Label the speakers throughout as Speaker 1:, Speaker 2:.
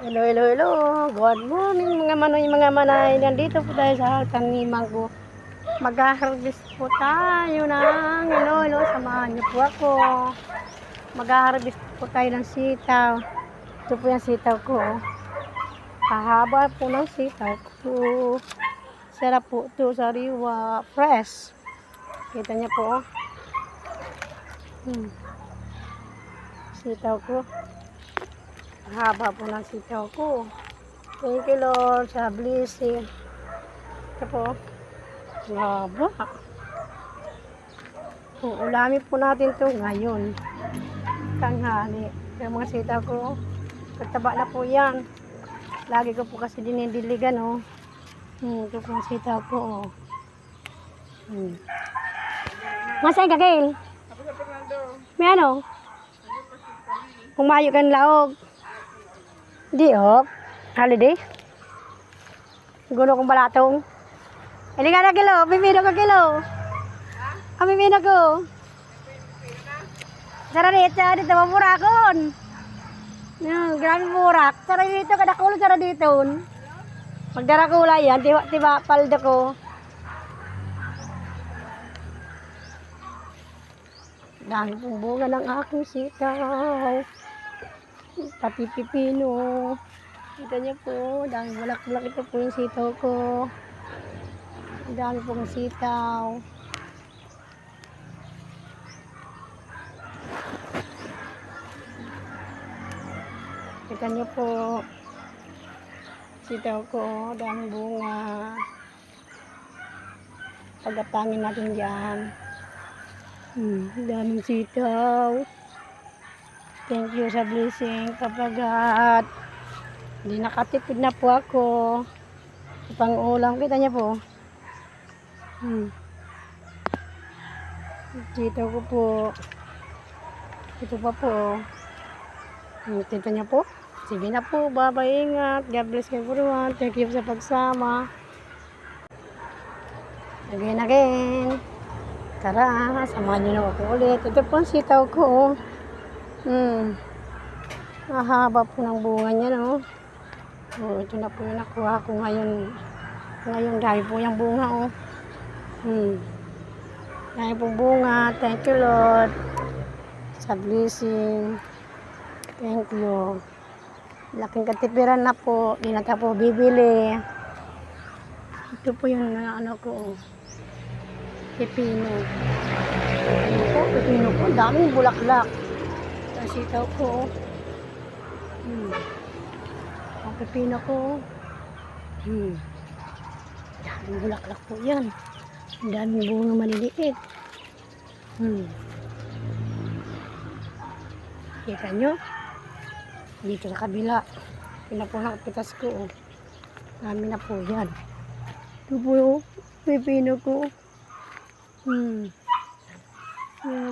Speaker 1: Hello, hello, hello. Good morning mga manay. Nandito po tayo sa taniman ko. Mag-harvest po tayo ng hello, samahan niyo po ako. Mag-harvest po tayo ng sitaw. Ito po yung sitaw ko. Kahaba po ng sitaw ko. Sarap po ito, sariwa, fresh. Kita niyo po. Sitaw ko. Haba po ng sitaw ko. Thank you Lord sa blessing. Ito po. Haba. Ulamin po natin ito ngayon. Tanghali. Yung mga sitaw ko. Kataba na po yan. Lagi ko po kasi dinidiligan oh. Ito po ang sitaw ko oh. Masay ka Gail? May ano? Pumayo ka ng laog. Di oh. Holiday. Gulo kong balatong. Hindi ka na kilo. Pipino ko kilo. Ang pipino ko. Sara dito. Dito mamurakon. Grabe murak. Sara dito. Kadakulo sara dito. Magdara kulay yan. Tiba palda ko. Dami pong bunga ng aking sitaw. Pati pipino. Kita niyo po, dami bulak-bulak. Ito po yung sitaw ko. Dami pong sitaw. Kita niyo po, sitaw ko, dami bunga. Pagkatangin natin dyan. Daming sitaw. Thank you sa blessing kapagat. Hindi nakatipid na po ako. Pang ulam. Kita niya po. Sitaw ko po. Ito pa po. Kita niya po. Sige na po. Bye-bye. Ingat. God bless everyone. Thank you sa pagsama. Again. Tara. Samahan niyo na ako ulit. Ito po ang sitaw ko. Mahaba po ng bunga niya, no? Ito na po yung nakuha ko ngayon. Ngayon, dahil po yung bunga, oh. Dahil po bunga. Thank you, Lord. Sa blessing. Thank you. Laking katipiran na po. Di na tayo po bibili. Ito po yung ano ko, oh. Pipino. Pipino po. Daming bulaklak. Ang sitaw ko, ang pipino ko, daming bulaklak po yan. Ang daming bunga maliliit. Kita nyo? Dito sa kabila. Pinapulang pitas ko. Dami na po yan. Ito po yung pipino ko. Yung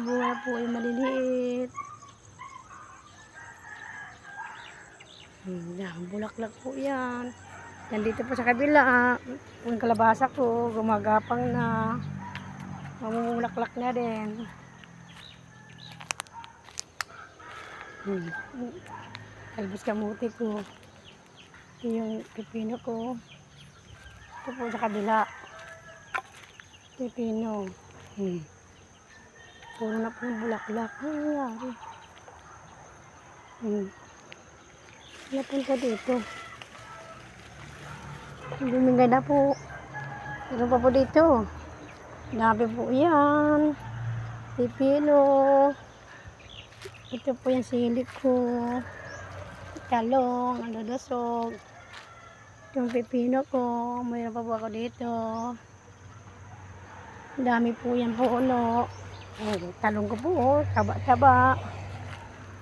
Speaker 1: bunga po ay maliliit. Daming bulaklak po yan. Nandito po sa kabila, yung kalabasa ko, gumagapang na. Mamumulaklak na din. Talbos kamuti ko. Ito yung pipino ko. Ito po sa kabila. Pipino. Puro na po yung bulaklak. Ano nangyari? Napunta dito. Bumingay na po. Meron pa po dito. Dami po yan. Pipino. Ito po yung sili ko. Talong. Aludosog. Yung pipino ko. Mayroon pa po ako dito. Dami po yan po uno. Talong ko po. Taba-taba.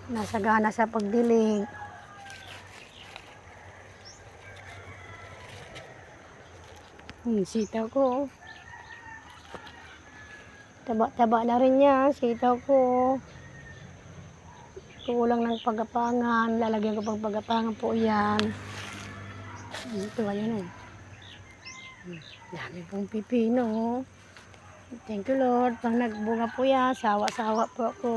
Speaker 1: Nasagana sa pagdilig. Sitaw ko. Taba-taba na rin niya. Sitaw ko. Kulang ng pagapangan. Lalagyan ko pang pagapangan po yan. Ito ayun. Dami pong pipino. Thank you Lord. Pag nagbunga po yan, sawa-sawa po ako.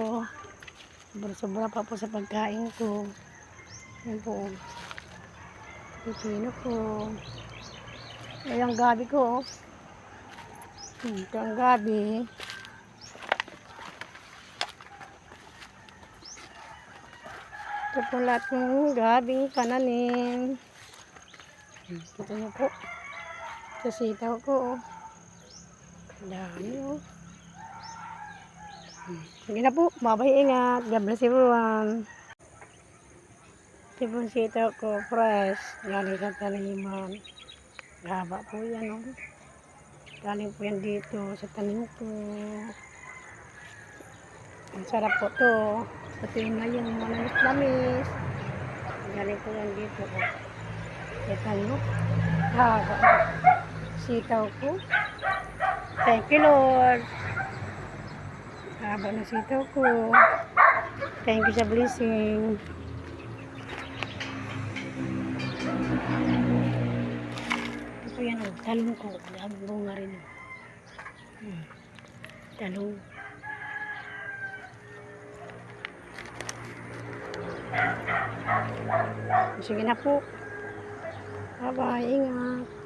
Speaker 1: Sobra pa po sa pagkain ko. Yan po. Pipino ko. Ay, ang gabi ko. Ito ang gabi. Ito po lahat ng gabing pananim. Ito niyo po. Ito sitaw ko. Dami oh. Sige na po. Babay, ingat. God bless everyone. Ito po sitaw ko. Fresh. Galing sa taniman. Haba po yan oh. Galing po yan dito sa tanim ko. Ang sarap po to. Pati na yung manamis-namis. Galing po yan dito oh. Ito no. Haba. Sitaw ko. Thank you Lord. Haba na sitaw ko. Thank you sa blessing. Ito yan o, talong ko. Ang bunga rin. Talong. Sige na po. Bye-bye. Ingat.